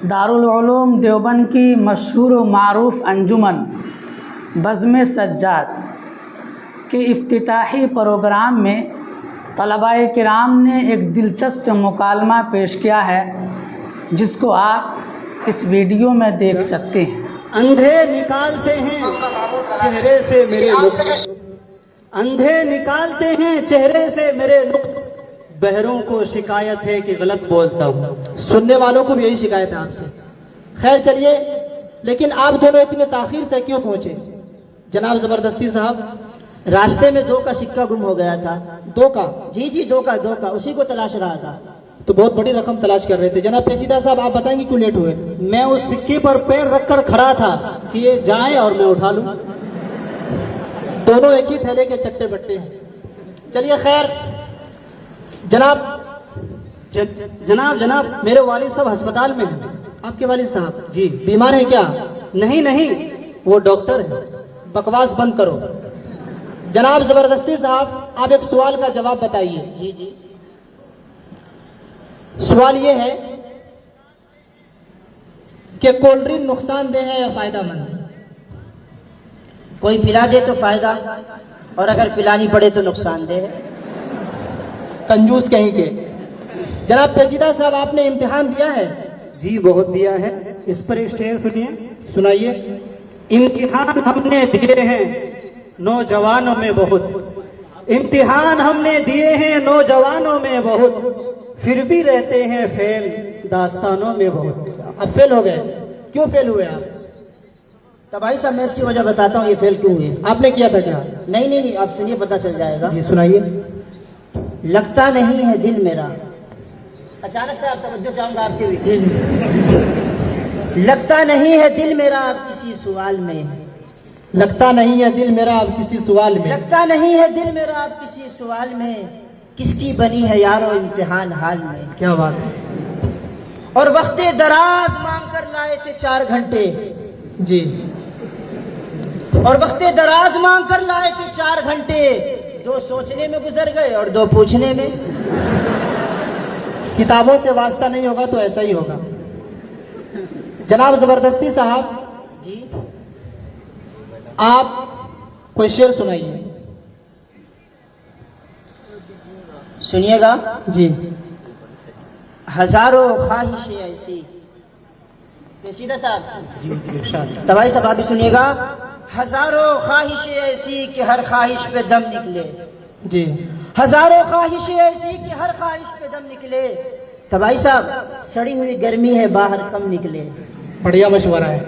دارالعلوم دیوبند کی مشہور و معروف انجمن بزم سجاد کے افتتاحی پروگرام میں طلباء کرام نے ایک دلچسپ مکالمہ پیش کیا ہے، جس کو آپ اس ویڈیو میں دیکھ سکتے ہیں۔ اندھے نکالتے ہیں چہرے سے میرے نقص، اندھے نکالتے ہیں چہرے سے میرے نقص، بہروں کو شکایت ہے کہ غلط بولتا ہوں۔ سننے والوں کو بھی یہی شکایت ہے آپ سے۔ خیر چلیے، لیکن آپ دونوں اتنے تاخیر سے کیوں پہنچے؟ جناب زبردستی صاحب، راستے میں 2 کا سکہ گم ہو گیا تھا۔ 2 کا؟ جی 2 کا اسی کو تلاش رہا تھا۔ تو بہت بڑی رقم تلاش کر رہے تھے۔ جناب پیچیدہ صاحب، آپ بتائیں گے کیوں لیٹ ہوئے؟ میں اس سکے پر پیر رکھ کر کھڑا تھا کہ یہ جائیں اور میں اٹھا لوں۔ دونوں ایک ہی تھیلے کے چٹے بٹے ہیں۔ چلیے خیر، جناب میرے والد صاحب ہسپتال میں ہیں۔ آپ کے والد صاحب جی بیمار ہیں کیا؟ نہیں، وہ ڈاکٹر ہے۔ بکواس بند کرو۔ جناب زبردستی صاحب، آپ ایک سوال کا جواب بتائیے۔ جی سوال یہ ہے کہ کولڈ ڈرنک نقصان دہ ہے یا فائدہ مند؟ کوئی پلا دے تو فائدہ، اور اگر پلانی پڑے تو نقصان دہ ہے۔ کنجوس کہیں کے۔ جناب پیچیدہ صاحب، آپ نے امتحان دیا ہے؟ جی بہت دیا ہے۔ اس پر ایک شعر سنیے۔ سنائیے۔ امتحان ہم نے دیے ہیں نوجوانوں میں بہت، امتحان ہم نے دیے ہیں نوجوانوں میں بہت، پھر بھی رہتے ہیں فیل داستانوں میں بہت۔ اب فیل ہو گئے، کیوں فیل ہوئے آپ؟ تو بھائی صاحب میں اس کی وجہ بتاتا ہوں یہ فیل کیوں ہوئے۔ آپ نے کیا تھا کیا؟ نہیں آپ سنیے، پتہ چل جائے گا۔ جی سنائیے۔ لگتا نہیں ہے دل میرا، اچانک سے آپ توجہ چاہوں گا آپ کے جی لگتا نہیں ہے دل میرا اب کسی سوال میں، لگتا نہیں ہے دل میرا اب کسی سوال میں، لگتا نہیں ہے دل میرا اب کسی سوال میں، کس کی بنی ہے یارو امتحان حال میں۔ کیا بات ہے۔ اور وقت دراز مانگ کر لائے تھے 4 گھنٹے، جی، اور وقت دراز مانگ کر لائے تھے 4 گھنٹے، 2 سوچنے میں گزر گئے اور 2 پوچھنے میں۔ کتابوں سے واسطہ نہیں ہوگا تو ایسا ہی ہوگا۔ جناب زبردستی صاحب جی آپ کوئی شعر سنائیے۔ سنیے گا۔ جی۔ ہزاروں خواہشیں ایسی، پیچیدہ صاحب جی دوائی صاحب آپ بھی سنیے گا۔ ہزاروں خواہشیں ایسی کہ ہر خواہش پہ دم نکلے، جی، ہزاروں خواہشیں ایسی کہ ہر خواہش پہ دم نکلے، تبائی صاحب سڑی ہوئی گرمی ہے باہر کم نکلے۔ بڑھیا مشورہ ہے۔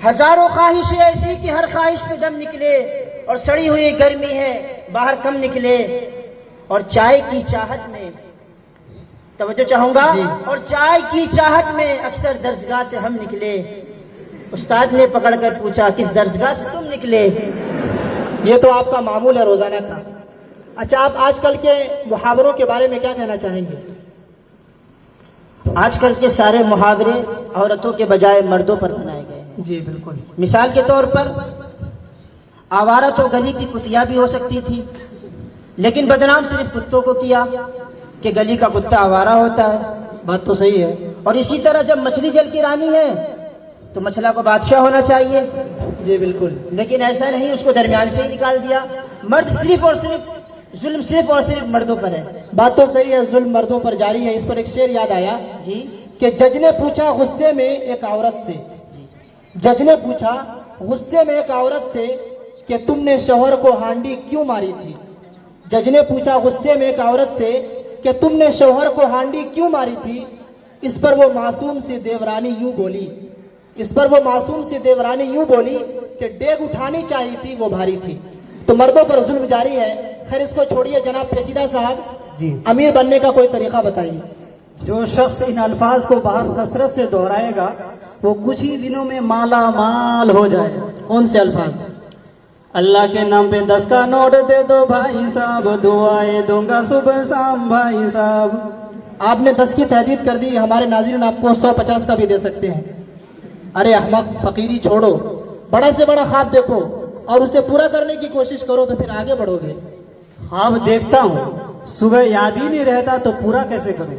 ہزاروں خواہشیں ایسی کہ ہر خواہش پہ دم نکلے، اور سڑی ہوئی گرمی ہے باہر کم نکلے، اور چائے کی چاہت میں، توجہ چاہوں گا، جی، اور چائے کی چاہت میں اکثر درسگاہ سے ہم نکلے، استاد نے پکڑ کر پوچھا کس درسگاہ سے تم نکلے۔ یہ تو آپ کا معمول ہے روزانہ کا۔ اچھا، آپ آج کل کے محاوروں کے بارے میں کیا کہنا چاہیں گے؟ آج کل کے سارے محاورے عورتوں کے بجائے مردوں پر بنائے گئے ہیں۔ جی بالکل۔ مثال کے طور پر، آوارہ تو گلی کی کتیا بھی ہو سکتی تھی، لیکن بدنام صرف کتوں کو کیا کہ گلی کا کتا آوارہ ہوتا ہے۔ بات تو صحیح ہے۔ اور اسی طرح جب مچھلی جل کی رانی ہے تو مچھلا کو بادشاہ ہونا چاہیے، جی بالکل۔ لیکن ایسا نہیں، اس کو درمیان سے ہی نکال دیا۔ مرد صرف اور صرف ظلم صرف اور صرف مردوں پر ہے۔ بات تو صحیح ہے، ظلم مردوں پر جاری ہے۔ اس پر ایک شعر یاد آیا جی کہ جج نے پوچھا غصے میں ایک عورت سے، جج نے پوچھا غصے میں ایک عورت سے کہ تم نے شوہر کو ہانڈی کیوں ماری تھی؟ جج نے پوچھا غصے میں ایک عورت سے کہ تم نے شوہر کو ہانڈی کیوں ماری تھی؟ اس پر وہ معصوم سی دیورانی یوں بولی، اس پر وہ معصوم سی دیورانی یوں بولی کہ ڈیگ اٹھانی چاہیے تھی وہ بھاری تھی۔ تو مردوں پر ظلم جاری ہے۔ خیر اس کو چھوڑیے، جناب پیچیدہ صاحب جی امیر بننے کا کوئی طریقہ بتائیے۔ جو شخص ان الفاظ کو باہر کثرت سے دہرائے گا وہ کچھ ہی دنوں میں مالا مال ہو جائے گا۔ کون سے الفاظ؟ اللہ کے نام پہ 10 کا نوٹ دے دو بھائی صاحب، دعائیں دوں گا صبح شام بھائی صاحب۔ آپ نے 10 کی تحدید کر دی، ہمارے ناظرین آپ کو 150 کا بھی دے سکتے ہیں۔ ارے احمق، فقیری چھوڑو، بڑا سے بڑا خواب دیکھو اور اسے پورا کرنے کی کوشش کرو تو پھر آگے بڑھو گے۔ خواب دیکھتا ہوں، صبح یاد ہی نہیں رہتا تو پورا کیسے کروں؟